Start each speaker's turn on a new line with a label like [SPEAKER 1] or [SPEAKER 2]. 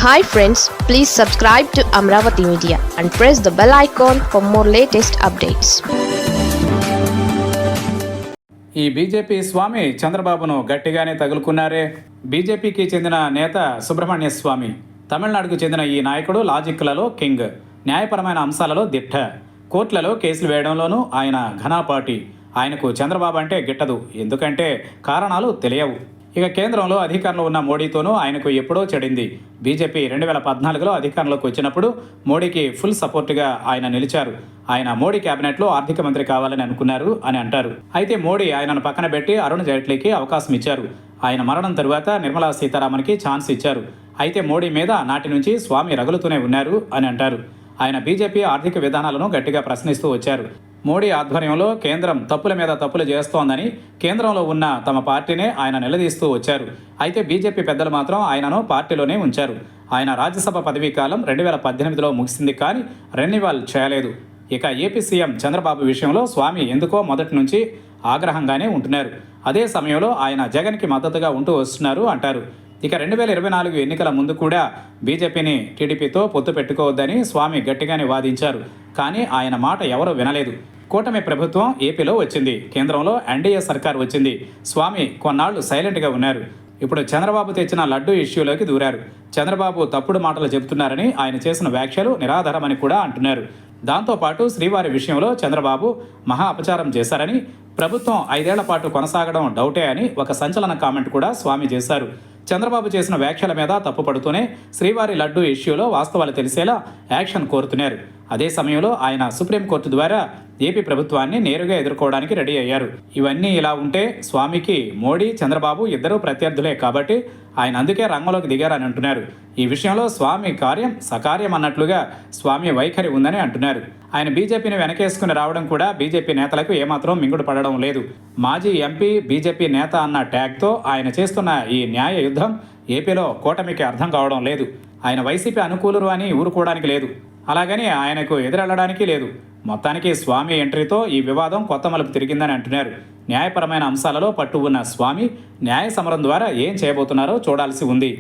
[SPEAKER 1] Hi friends, please subscribe to Amravati Media and press the bell icon for more latest updates.
[SPEAKER 2] ఈ BJP స్వామి చంద్రబాబును గట్టిగానే తగులుకున్నారే. బీజేపీకి చెందిన నేత సుబ్రహ్మణ్య స్వామి, తమిళనాడుకు చెందిన ఈ నాయకుడు లాజిక్లలో కింగ్, న్యాయపరమైన అంశాలలో దిట్ట, కోర్టులలో కేసులు వేయడంలోనూ ఆయన ఘనాపాటి. ఆయనకు చంద్రబాబు అంటే గిట్టదు, ఎందుకంటే కారణాలు తెలియవు. ఇక కేంద్రంలో అధికారంలో ఉన్న మోడీతోనూ ఆయనకు ఎప్పుడో చెడింది. బీజేపీ 2014లో అధికారంలోకి వచ్చినప్పుడు మోడీకి ఫుల్ సపోర్టుగా ఆయన నిలిచారు. ఆయన మోడీ కేబినెట్లో ఆర్థిక మంత్రి కావాలని అనుకున్నారు అని అంటారు. అయితే మోడీ ఆయనను పక్కన పెట్టి అరుణ్ జైట్లీకి అవకాశం ఇచ్చారు. ఆయన మరణం తరువాత నిర్మలా సీతారామన్కి ఛాన్స్ ఇచ్చారు. అయితే మోడీ మీద నాటి నుంచి స్వామి రగులుతూనే ఉన్నారు అని అంటారు. ఆయన బీజేపీ ఆర్థిక విధానాలను గట్టిగా ప్రశ్నిస్తూ వచ్చారు. మోడీ ఆధ్వర్యంలో కేంద్రం తప్పుల మీద తప్పులు చేస్తోందని కేంద్రంలో ఉన్న తమ పార్టీనే ఆయన నిలదీస్తూ వచ్చారు. అయితే బీజేపీ పెద్దలు మాత్రం ఆయనను పార్టీలోనే ఉంచారు. ఆయన రాజ్యసభ పదవీ కాలం 2018లో ముగిసింది, కానీ రెన్యువల్ చేయలేదు. ఇక ఏపీ సీఎం చంద్రబాబు విషయంలో స్వామి ఎందుకో మొదటి నుంచి ఆగ్రహంగానే ఉంటున్నారు. అదే సమయంలో ఆయన జగన్కి మద్దతుగా ఉంటూ వస్తున్నారు అంటారు. ఇక 2024 ఎన్నికల ముందు కూడా బీజేపీని టీడీపీతో పొత్తు పెట్టుకోవద్దని స్వామి గట్టిగానే వాదించారు. కానీ ఆయన మాట ఎవరూ వినలేదు. కూటమి ప్రభుత్వం ఏపీలో వచ్చింది, కేంద్రంలో ఎన్డీఏ సర్కార్ వచ్చింది. స్వామి కొన్నాళ్లు సైలెంట్గా ఉన్నారు. ఇప్పుడు చంద్రబాబు తెచ్చిన లడ్డూ ఇష్యూలోకి దూరారు. చంద్రబాబు తప్పుడు మాటలు చెబుతున్నారని ఆయన చేసిన వ్యాఖ్యలు నిరాధారమని కూడా అంటున్నారు. దాంతోపాటు శ్రీవారి విషయంలో చంద్రబాబు మహా అపచారం చేశారని, ప్రభుత్వం 5 ఏళ్ల పాటు కొనసాగడం డౌటే అని ఒక సంచలన కామెంట్ కూడా స్వామి చేశారు. చంద్రబాబు చేసిన వ్యాఖ్యల మీద తప్పుపడుతూనే శ్రీవారి లడ్డూ ఇష్యూలో వాస్తవాలు తెలిసేలా యాక్షన్ కోరుతున్నారు. అదే సమయంలో ఆయన సుప్రీంకోర్టు ద్వారా ఏపీ ప్రభుత్వాన్ని నేరుగా ఎదుర్కోవడానికి రెడీ అయ్యారు. ఇవన్నీ ఇలా ఉంటే స్వామికి మోడీ, చంద్రబాబు ఇద్దరూ ప్రత్యర్థులే కాబట్టి ఆయన అందుకే రంగంలోకి దిగారని అంటున్నారు. ఈ విషయంలో స్వామి కార్యం సకార్యం అన్నట్లుగా స్వామి వైఖరి ఉందని అంటున్నారు. ఆయన బీజేపీని వెనకేసుకుని రావడం కూడా బీజేపీ నేతలకు ఏమాత్రం మింగుడు పడడం లేదు. మాజీ ఎంపీ, బీజేపీ నేత అన్న ట్యాగ్తో ఆయన చేస్తున్న ఈ న్యాయ యుద్ధం ఏపీలో కూటమికి అర్థం కావడం లేదు. ఆయన వైసీపీ అనుకూలురు అని ఊరుకోవడానికి లేదు, అలాగని ఆయనకు ఎదురెళ్లడానికి లేదు. మొత్తానికి స్వామి ఎంట్రీతో ఈ వివాదం కొత్త మలుపు తిరిగిందని అంటున్నారు. న్యాయపరమైన అంశాలలో పట్టు ఉన్న స్వామి న్యాయ సమరం ద్వారా ఏం చేయబోతున్నారో చూడాల్సి ఉంది.